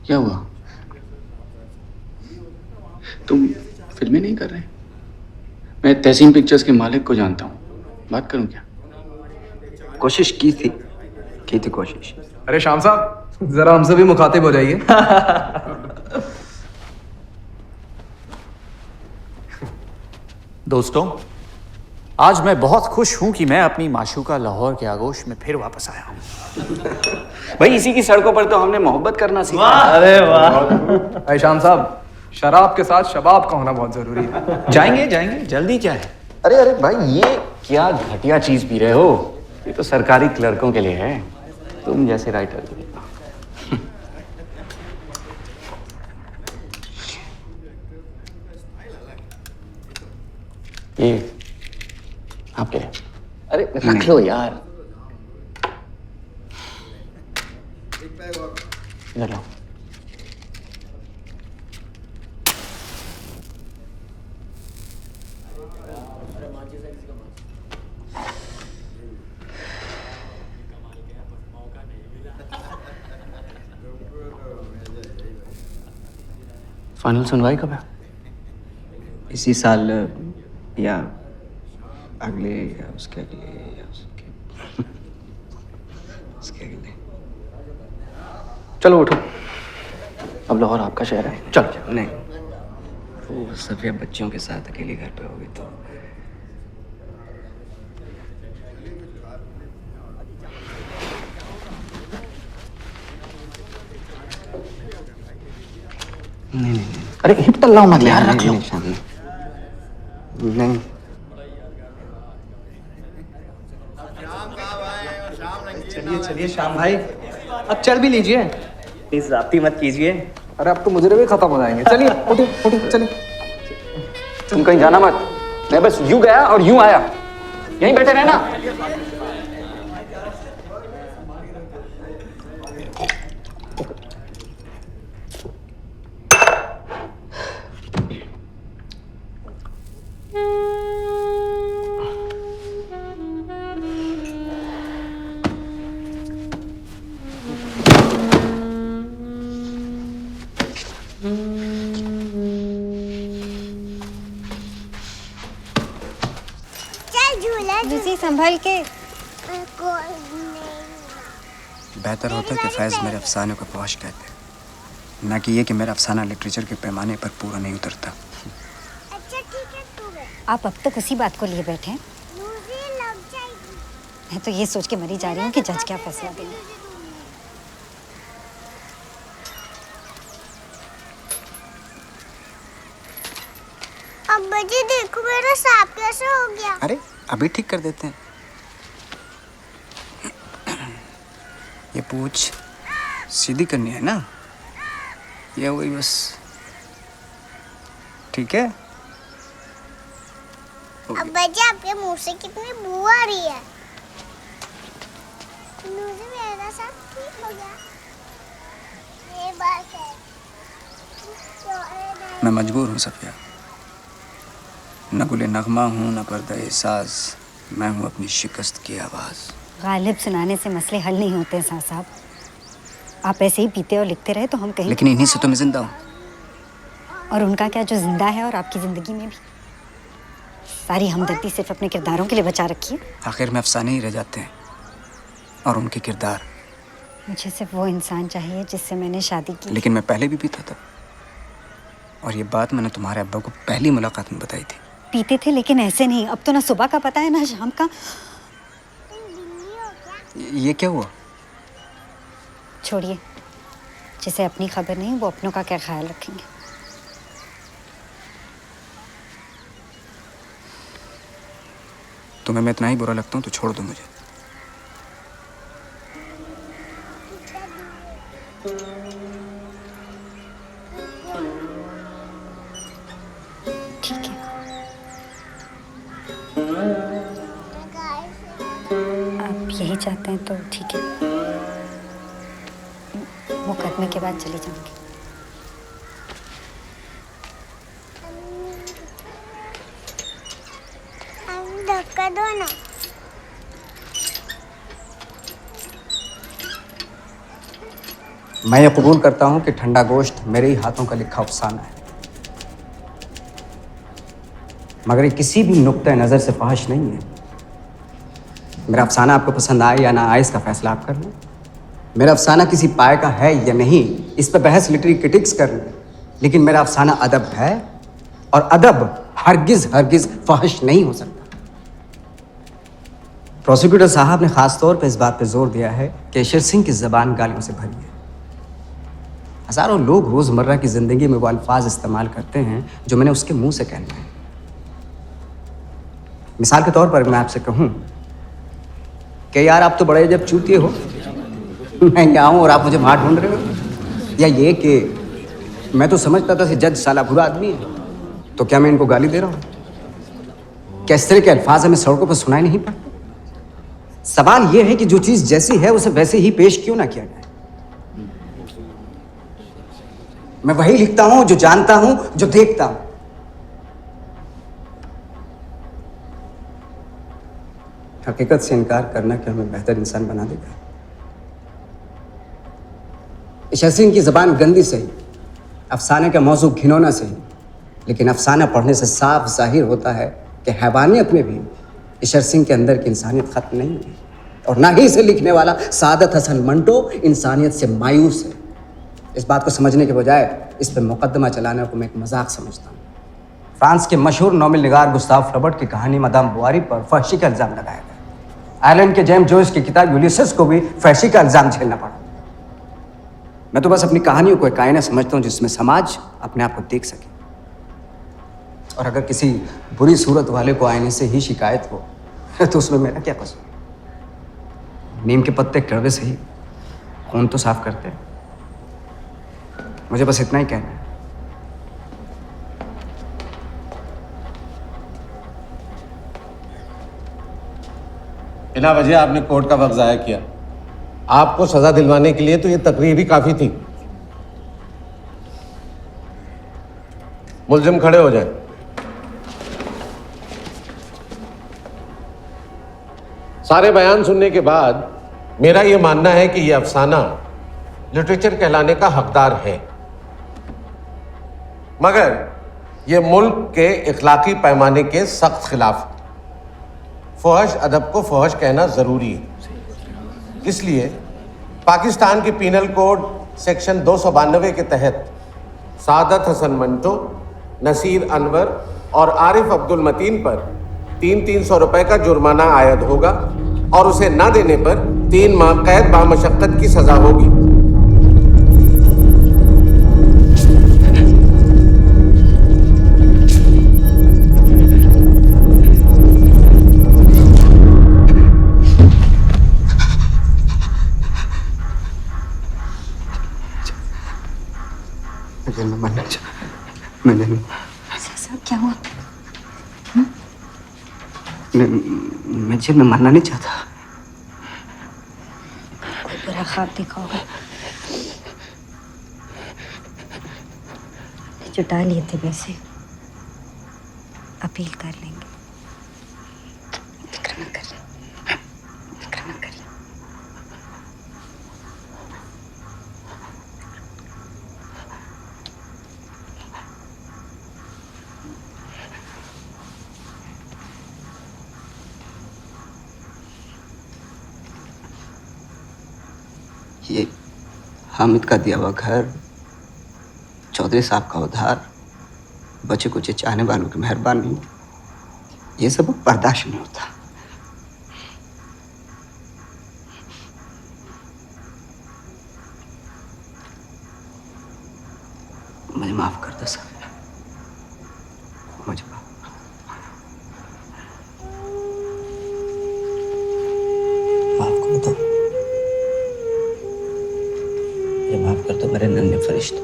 क्या हुआ? तुम फिल्में नहीं कर रहे? मैं तहसीन पिक्चर्स के मालिक को जानता हूँ, बात करूँ क्या? कोशिश की थी कोशिश। अरे शाम साहब, जरा हमसे भी मुखातिब हो जाइए। दोस्तों, आज मैं बहुत खुश हूं कि मैं अपनी माशूका लाहौर के आगोश में फिर वापस आया हूं। भाई इसी की सड़कों पर तो हमने मोहब्बत करना सीखा। अरे वाह। अरे शाम साहब, शराब के साथ शबाब का होना बहुत जरूरी है। जाएंगे, जल्दी क्या है? अरे भाई, ये क्या घटिया चीज पी रहे हो? ये तो सरकारी क्लर्कों के लिए है, तुम जैसे राइटर के लिए। ये आपके लिए। अरे रख लो यार, इधर लो। फाइनल सुनवाई कब है? इसी साल या अगले या उसके अगले या उसके अगले। चलो उठो, अब लाहौर आपका शहर है, चलो। नहीं, वो सफिया बच्चों के साथ अकेले घर पे होगी तो। नहीं, अरे हिप तल्ला मत यार, रख लो। नहीं। चलिए श्याम भाई, अब चल भी लीजिए। प्लीज ज़्यादती मत कीजिए। अरे अब तो मुजरे भी खत्म हो जाएंगे। चलिए उठो चलिए। तुम कहीं जाना मत, मैं बस यूं गया और यूं आया, यहीं बैठे रहना। लूसी संभल के। बेहतर होता कि फैज़ मेरे अफसाने को फौश कहते, ना कि ये कि मेरा अफसाना लिटरेचर के पैमाने पर पूरा नहीं उतरता। अच्छा ठीक है, तू गए। आप अब तक उसी बात को लिए बैठे हैं। मुझे लग जाएगी। मैं तो ये सोच के मरी जा रही हूँ कि जज क्या फैसला देंगे। अब्बा जी देखो मेरा सांप कैसे हो गया। अरे अभी ठीक कर देते हैं। ये पूछ सीधी करनी है ना, ये वही बस। ठीक है। अब्बा जी आपके मुंह से कितनी बू आ रही है। मुझे मेरा सांप ठीक हो गया। ये बात है। मैं मजबूर हूँ सफिया, न गुले नगमा हूँ न पर्दा एहसास, मैं हूँ अपनी शिकस्त की आवाज़। गालिब सुनाने से मसले हल नहीं होते हैं साहब। आप ऐसे ही पीते और लिखते रहे तो हम कहीं। लेकिन इन्हीं से तो मैं जिंदा हूँ। और उनका क्या जो जिंदा है और आपकी जिंदगी में भी। सारी हमदर्दी सिर्फ अपने किरदारों के लिए बचा रखी है। आखिर में अफसाने ही रह जाते हैं और उनके किरदार। मुझे सिर्फ वो इंसान चाहिए जिससे मैंने शादी की। लेकिन मैं पहले भी पीता था, और ये बात मैंने तुम्हारे अब्बा को पहली मुलाकात में बताई थी। पीते थे लेकिन ऐसे नहीं। अब तो ना सुबह का पता है ना शाम का। ये क्या हुआ? छोड़िए, जिसे अपनी खबर नहीं वो अपनों का क्या ख्याल रखेंगे। तुम्हें मैं इतना ही बुरा लगता हूँ तो छोड़ दो मुझे। ठीक है, आप यही चाहते हैं तो ठीक है। मुकदमे के बाद चली जाऊंगी। धक्का दो ना। मैं ये कबूल करता हूं कि ठंडा गोश्त मेरे ही हाथों का लिखा अफसाना है, मगर ये किसी भी नुक्ते नज़र से फहश नहीं है। मेरा अफसाना आपको पसंद आए या ना आए, इसका फैसला आप कर लें। मेरा अफसाना किसी पाए का है या नहीं, इस पर बहस लिटरेरी क्रिटिक्स कर लें, लेकिन मेरा अफसाना अदब है, और अदब हरगिज फहश नहीं हो सकता। प्रोसिक्यूटर साहब ने खास तौर पर इस बात पर जोर दिया है कि ईशर सिंह की ज़बान गालियों से भरी है। हज़ारों लोग रोज़मर्रा की ज़िंदगी में वो अल्फाज इस्तेमाल करते हैं जो मैंने उसके मुंह से कहने हैं। मिसाल के तौर पर मैं आपसे कहूँ कि यार आप तो बड़े जब चूतिए हो, मैं यहाँ हूँ और आप मुझे वहाँ ढूंढ रहे हो, या ये कि मैं तो समझता था कि जज साला बुरा आदमी है, तो क्या मैं इनको गाली दे रहा हूँ? क्या इस तरह के अल्फाज हमें सड़कों पर सुनाई नहीं पड़ते? सवाल यह है कि जो चीज़ जैसी है उसे वैसे ही पेश क्यों ना किया जाए। मैं वही लिखता हूँ जो जानता हूँ, जो देखता हूँ। हकीकत से इनकार करना कि हमें बेहतर इंसान बना देगा। ईशर सिंह की ज़बान गंदी सही, अफसाने का मौजू घिनौना सही, लेकिन अफसाना पढ़ने से साफ जाहिर होता है कि हैवानियत में भी ईशर सिंह के अंदर की इंसानियत खत्म नहीं हुई, और ना ही इसे लिखने वाला सादत हसन मंटो इंसानियत से मायूस है। इस बात को समझने के बजाय इस पर मुकदमा चलाने को मैं एक मजाक समझता हूँ। फ्रांस के मशहूर नॉवेल निगार गुस्ताव फ्लबर्ट की कहानी मदाम बुआरी पर फहशी का इल्ज़ाम लगाया गया। आयरलैंड के जेम्स जॉयस की किताब यूलिसेस को भी फहशी का इल्ज़ाम झेलना पड़ा। मैं तो बस अपनी कहानियों को एक आईना समझता हूँ जिसमें समाज अपने आप को देख सके, और अगर किसी बुरी सूरत वाले को आईने से ही शिकायत हो तो उसमें मेरा क्या कसूर? नीम के पत्ते कड़वे से ही खून तो साफ करते हैं। मुझे बस इतना ही कहना है। बिना वजह आपने कोर्ट का वक्त ज़ाया किया। आपको सजा दिलवाने के लिए तो ये तकरीर ही काफी थी। मुल्जिम खड़े हो जाएं। सारे बयान सुनने के बाद मेरा यह मानना है कि यह अफसाना लिटरेचर कहलाने का हकदार है, मगर यह मुल्क के इखलाकी पैमाने के सख्त खिलाफ है। फहश अदब को फहश कहना ज़रूरी है, इसलिए पाकिस्तान के पीनल कोड सेक्शन 292 के तहत सादत हसन मंटो, नसीर अनवर और आरिफ अब्दुल मतीन पर 300 रुपए का जुर्माना आयद होगा, और उसे न देने पर 3 माह कैद बामशक्कत की सजा होगी। मैंने साहब क्या हुआ? मैं जेल में मरना नहीं चाहता। कोई बुरा ख्वाब देखा होगा, जुटा लिए थे वैसे। अपील कर लेंगे, फिक्र न करिए, फिक्र न करिए। ये हामिद का दिया हुआ घर, चौधरी साहब का उधार, बच्चे कुछ चाहने वालों की मेहरबानी, ये सब बर्दाश्त नहीं होता। मुझे माफ कर दो सर, मुझे माफ कर दो। माफ कर दो मेरे नन्हे फरिश्ते।